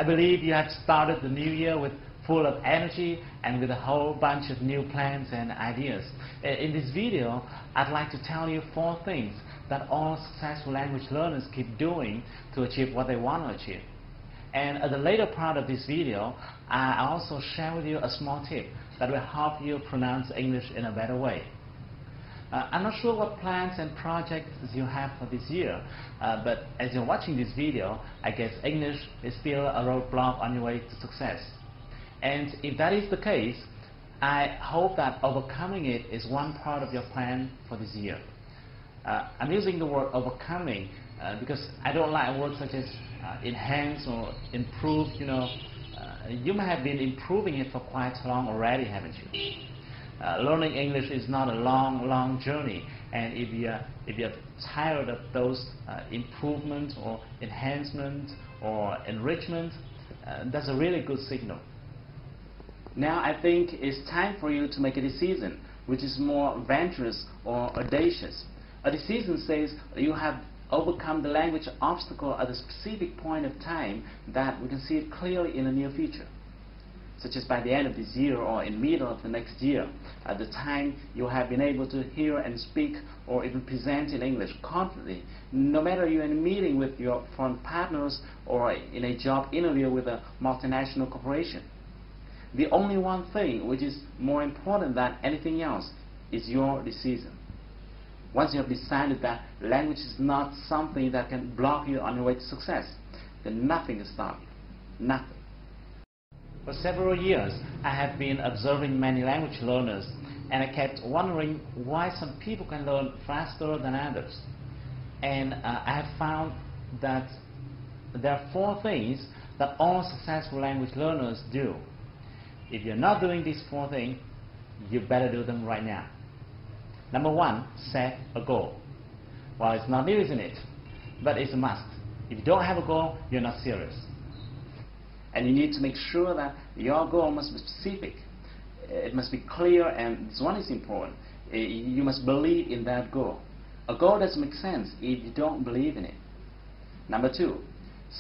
believe you have started the new year with full of energy and with a whole bunch of new plans and ideas. In this video, I'd like to tell you 4 things that all successful language learners keep doing to achieve what they want to achieve. And at the later part of this video, I also share with you a small tip that will help you pronounce English in a better way. I'm not sure what plans and projects you have for this year, but as you're watching this video, I guess English is still a roadblock on your way to success. And if that is the case, I hope that overcoming it is one part of your plan for this year. I'm using the word overcoming because I don't like words such as enhance or improve. You may have been improving it for quite long already, haven't you? Learning English is not a long journey, and if you're tired of those improvement or enhancement or enrichment, that's a really good signal. Now I think it's time for you to make a decision which is more venturous or audacious. A decision says you have overcome the language obstacle at a specific point of time that we can see it clearly in the near future, such as by the end of this year or in the middle of the next year, at the time you have been able to hear and speak or even present in English confidently, no matter you're in a meeting with your foreign partners or in a job interview with a multinational corporation. The only one thing which is more important than anything else is your decision. Once you have decided that language is not something that can block you on your way to success, then nothing can stop you. Nothing. For several years, I have been observing many language learners, and I kept wondering why some people can learn faster than others. And I have found that there are 4 things that all successful language learners do. If you're not doing these 4 things, you better do them right now. Number 1, set a goal. Well, it's not new, isn't it? But it's a must. If you don't have a goal, you're not serious. And you need to make sure that your goal must be specific. It must be clear, and this one is important. You must believe in that goal. A goal doesn't make sense if you don't believe in it. Number 2,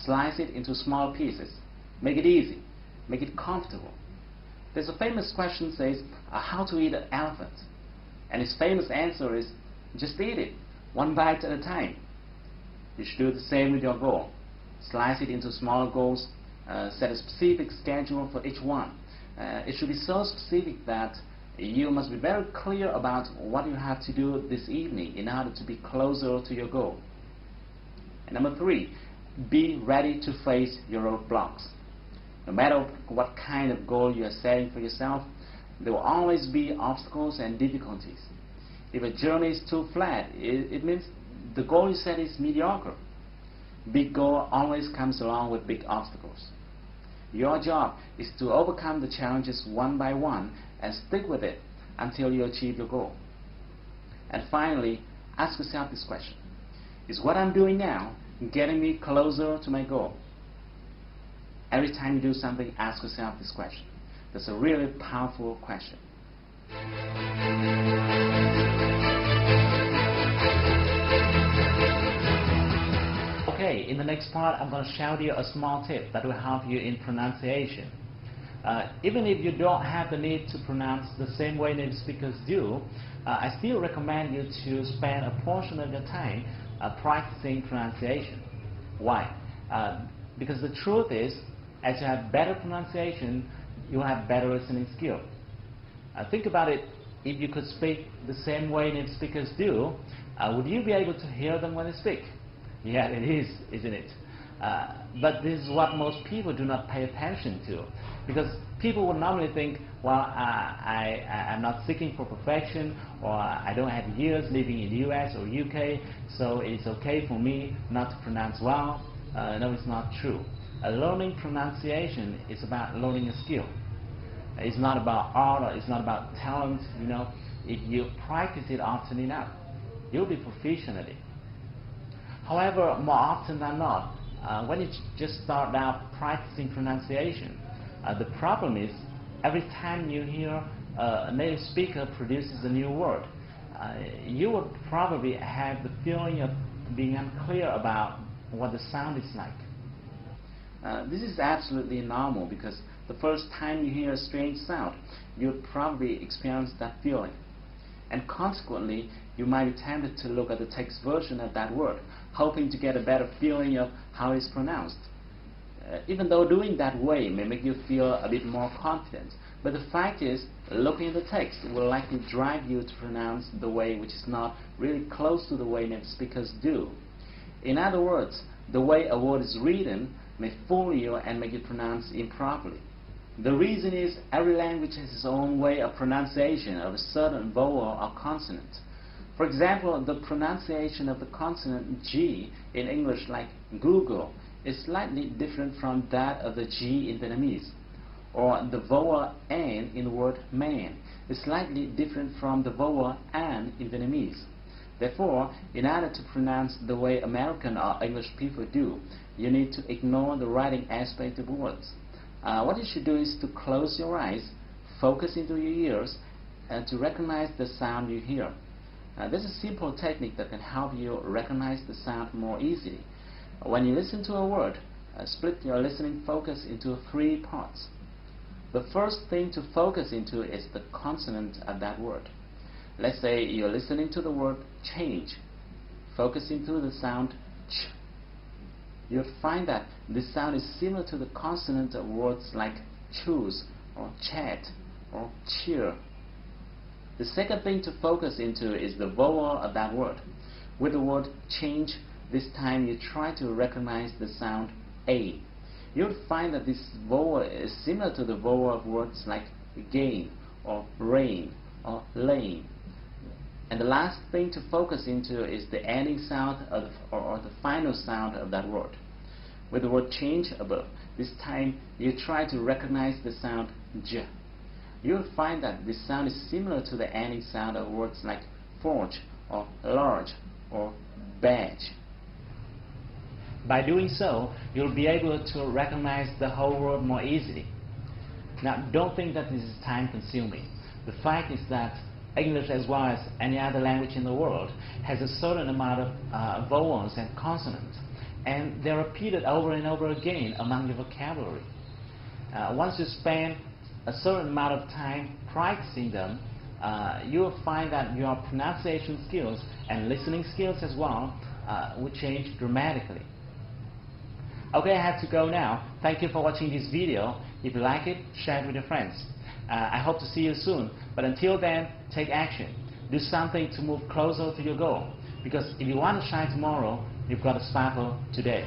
slice it into small pieces. Make it easy. Make it comfortable. There's a famous question that says, how to eat an elephant? And his famous answer is, just eat it, one bite at a time. You should do the same with your goal. Slice it into smaller goals. Set a specific schedule for each one. It should be so specific that you must be very clear about what you have to do this evening in order to be closer to your goal. And number 3, be ready to face your roadblocks. No matter what kind of goal you are setting for yourself, there will always be obstacles and difficulties. If a journey is too flat, it means the goal you set is mediocre. Big goal always comes along with big obstacles. Your job is to overcome the challenges one by one and stick with it until you achieve your goal. And finally, ask yourself this question: is what I'm doing now getting me closer to my goal? Every time you do something, ask yourself this question. That's a really powerful question. Okay, in the next part, I'm going to share with you a small tip that will help you in pronunciation. Even if you don't have the need to pronounce the same way native speakers do, I still recommend you to spend a portion of your time practicing pronunciation. Why? Because the truth is, as you have better pronunciation, you will have better listening skill. Think about it. If you could speak the same way native speakers do, would you be able to hear them when they speak? Yeah, it is, isn't it? But this is what most people do not pay attention to, because people would normally think, well, I'm not seeking for perfection, or I don't have years living in the US or UK, so it's okay for me not to pronounce well. No, it's not true. Learning pronunciation is about learning a skill. It's not about art, or it's not about talent. If you practice it often enough, you'll be proficient at it. However, more often than not, when you just start out practicing pronunciation, the problem is every time you hear a native speaker produces a new word, you would probably have the feeling of being unclear about what the sound is like. This is absolutely normal because the first time you hear a strange sound, you'll probably experience that feeling. And consequently, you might be tempted to look at the text version of that word, hoping to get a better feeling of how it's pronounced. Even though doing that way may make you feel a bit more confident, but the fact is, looking at the text will likely drive you to pronounce the way which is not really close to the way native speakers do. In other words, the way a word is written may fool you and make it pronounced improperly. The reason is every language has its own way of pronunciation of a certain vowel or consonant. For example, the pronunciation of the consonant G in English, like Google, is slightly different from that of the G in Vietnamese. Or the vowel N in the word man is slightly different from the vowel An in Vietnamese. Therefore, in order to pronounce the way American or English people do, you need to ignore the writing aspect of words. What you should do is to close your eyes, focus into your ears, and to recognize the sound you hear. There's a simple technique that can help you recognize the sound more easily. When you listen to a word, split your listening focus into 3 parts. The first thing to focus into is the consonant of that word. Let's say you're listening to the word change. Focus into the sound ch. You'll find that this sound is similar to the consonant of words like choose or chat or cheer. The second thing to focus into is the vowel of that word. With the word change, this time you try to recognize the sound A. You'll find that this vowel is similar to the vowel of words like gain or rain or lane. And the last thing to focus into is the ending sound of or the final sound of that word. With the word change above, this time you try to recognize the sound J. You'll find that this sound is similar to the ending sound of words like forge or large or badge. By doing so, you'll be able to recognize the whole word more easily. Now, don't think that this is time-consuming. The fact is that English, as well as any other language in the world, has a certain amount of vowels and consonants, and they're repeated over and over again among your vocabulary. Once you spend a certain amount of time practicing them, you will find that your pronunciation skills and listening skills as well will change dramatically. Okay, I have to go now. Thank you for watching this video. If you like it, share it with your friends. I hope to see you soon, but until then, take action. Do something to move closer to your goal, because if you want to shine tomorrow, you've got to sparkle today.